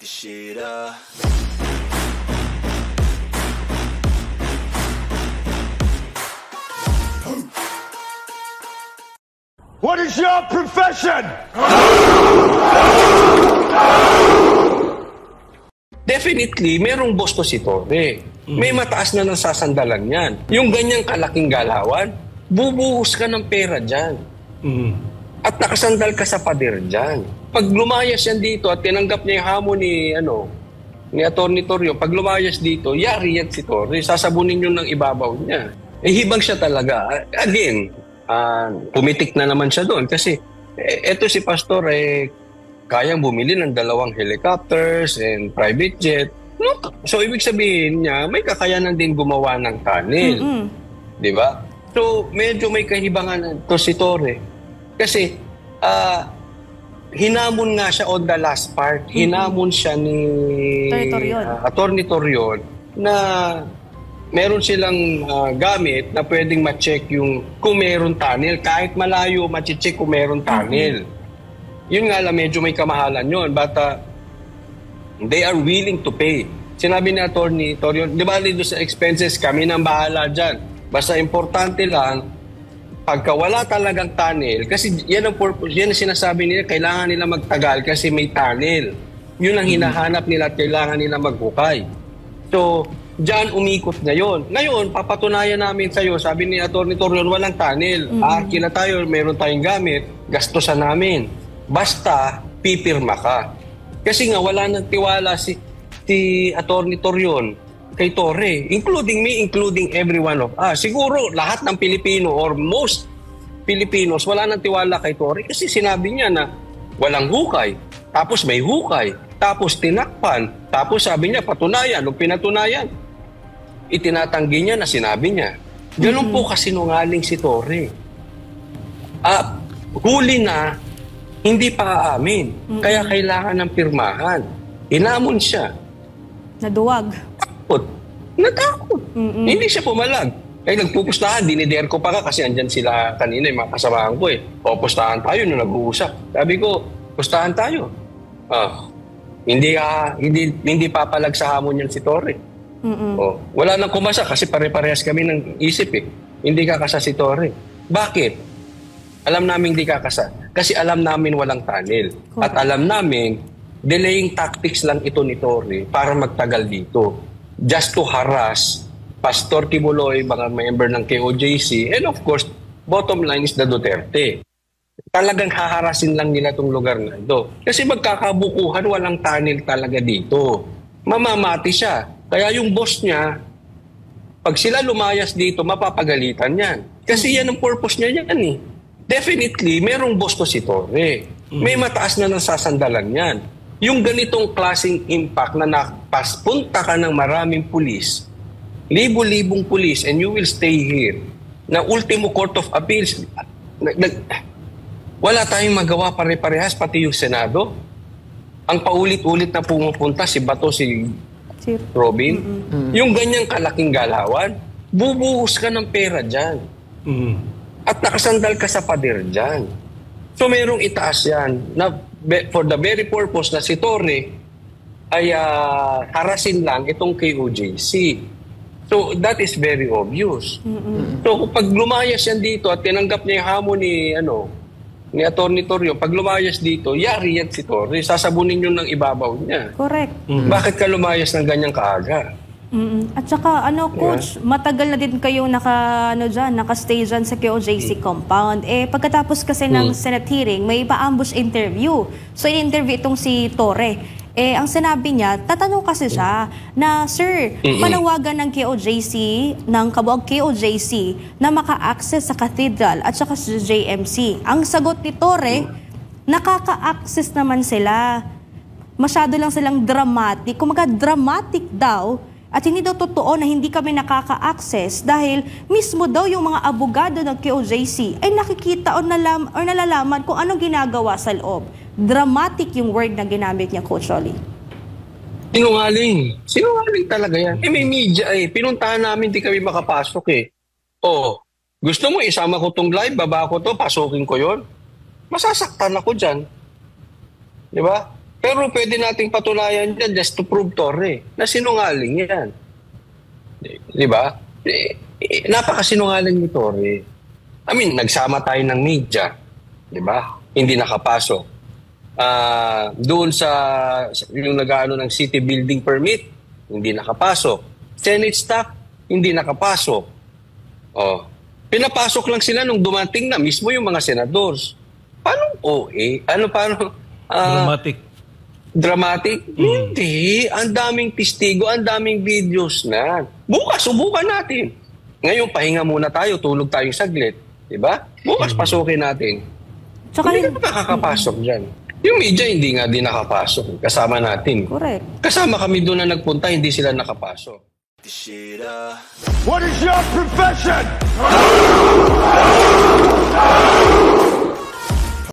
shit up. What is your profession? Definitely, merong boss to si Torre. May mataas na nasasandalan yan. Yung ganyang kalaking galawan, bubuhos ka ng pera dyan. At nakasandal ka sa pader dyan. Pag lumayas yan dito at tinanggap niya yung hamon ni Atty. Torrio, pag lumayas dito, yari yan si Torre. Sasabunin yun ng ibabaw niya. Hibang siya talaga. Again, pumitik na naman siya doon kasi eto si Pastor kayang bumili ng 2 helicopters and private jet. So ibig sabihin niya may kakayanan din gumawa ng tunnel. Di ba? So medyo may kahibangan to si Torre kasi hinamon nga siya on the last part. Hinamon siya ni Atty. Torrio na meron silang gamit na pwedeng ma-check yung kung meron tunnel. Kahit malayo, ma-check kung meron tunnel. Yun nga lang, medyo may kamahalan yun. But they are willing to pay. Sinabi ni Atty. Torrio, di ba dito sa expenses, kami nang bahala dyan. Basta importante lang, pagka wala talagang tunnel, kasi yan ang purpose, yan ang sinasabi nila, kailangan nila magtagal kasi may tunnel. Yun ang hinahanap nila at kailangan nila maghukay. So, diyan umikot na yon. Ngayon, papatunayan namin sa iyo, sabi ni Atty. Torrio, walang tunnel. Kila tayo, meron tayong gamit, gastusan namin. Basta, pipirma ka. Kasi nga, wala nang tiwala si Atty. Torrio kay Torre, including me, including every one of us. Siguro, lahat ng Pilipino or most Filipinos, wala nang tiwala kay Torre kasi sinabi niya na walang hukay. Tapos may hukay. Tapos tinakpan. Tapos sabi niya, patunayan. Nung pinatunayan, itinatanggi niya na sinabi niya. Ganun po kasinungaling si Torre. Huli na, hindi pa aamin. Kaya kailangan ng pirmahan. Inamon siya. Naduwag. Natakot. Hindi siya pumalag. Nagpupustahan, dinider ko pa ka kasi andyan sila kanina, yung mga kasamahan ko O, pustahan tayo nung nag-uusap. Sabi ko, pustahan tayo. Hindi papalag sa hamon yan si Torre. Wala nang kumasa kasi pare-parehas kami ng isip Hindi kakasa si Torre. Bakit? Alam namin hindi kakasa. Kasi alam namin walang tunnel. At alam namin, delaying tactics lang ito ni Torre para magtagal dito. Just to harass Pastor Kibuloy, mga member ng KOJC, and of course, bottom line is the Duterte. Talagang haharasin lang nila itong lugar na ito. Kasi magkakabukuhan, walang tunnel talaga dito. Mamamati siya. Kaya yung boss niya, pag sila lumayas dito, mapapagalitan yan. Kasi yan ang purpose niya yan Definitely, merong boss to si Torre. May mataas na nasasandalan yan. Yung ganitong klaseng impact na napaspunta ka ng maraming pulis, libo-libong pulis, and you will stay here, na ultimo court of appeals, wala tayong magawa pare-parehas, pati yung Senado. Ang paulit-ulit na pumupunta, si Bato, si Robin, yung ganyang kalaking galawan, bubuhos ka ng pera dyan. At nakasandal ka sa pader dyan. So merong itaas yan, na for the very purpose na si Torre ay harasin lang itong KOJC. So that is very obvious. So pag lumayas yan dito at tinanggap niya yung hamon ni Atty. Torrio, pag lumayas dito, yari yan si Torre. Sasabunin yun ng ibabaw niya. Correct. Bakit ka lumayas ng ganyang kaaga? At saka, Coach, matagal na din kayong naka-stay dyan sa KOJC compound. Pagkatapos kasi ng Senate hearing, may pa-ambush interview. So, in-interview itong si Torre. Ang sinabi niya, tatanong kasi siya na, Sir, panawagan ng KOJC, ng kabuang KOJC, na maka-access sa cathedral at saka sa JMC. Ang sagot ni Torre, nakaka-access naman sila. Masyado lang silang dramatic. Kung dramatic daw, at hindi daw totoo na hindi kami nakaka-access dahil mismo daw yung mga abogado ng KOJC ay nakikita o nalalaman kung anong ginagawa sa loob. Dramatic yung word na ginamit niya, Coach Rolly. Sinungaling. Sinungaling talaga yan. May media Pinuntahan namin, di kami makapasok gusto mo isama ko tong live, baba ko to, pasukin ko yon. Masasaktan ako dyan. Di ba? Pero pwede nating patunayan dyan just to prove, Torre, na sinungaling yan. Di ba? Napakasinungaling ni Torre. I mean, nagsama tayo ng media. Di ba? Hindi nakapasok. Doon sa yung nag-ano ng city building permit, hindi nakapasok. Senate staff, hindi nakapasok. Pinapasok lang sila nung dumating na mismo yung mga senadors. Paano OA? Paano? Dramatic? Hindi. Ang daming testigo, ang daming videos na. Bukas, subukan natin. Ngayon, pahinga muna tayo, tulog tayong saglit. Diba? Bukas, pasukin natin. Tsaka hindi ka nakakapasok dyan. Yung media, hindi nga din nakapasok. Kasama natin. Correct. Kasama kami doon na nagpunta, hindi sila nakapasok. What is your profession?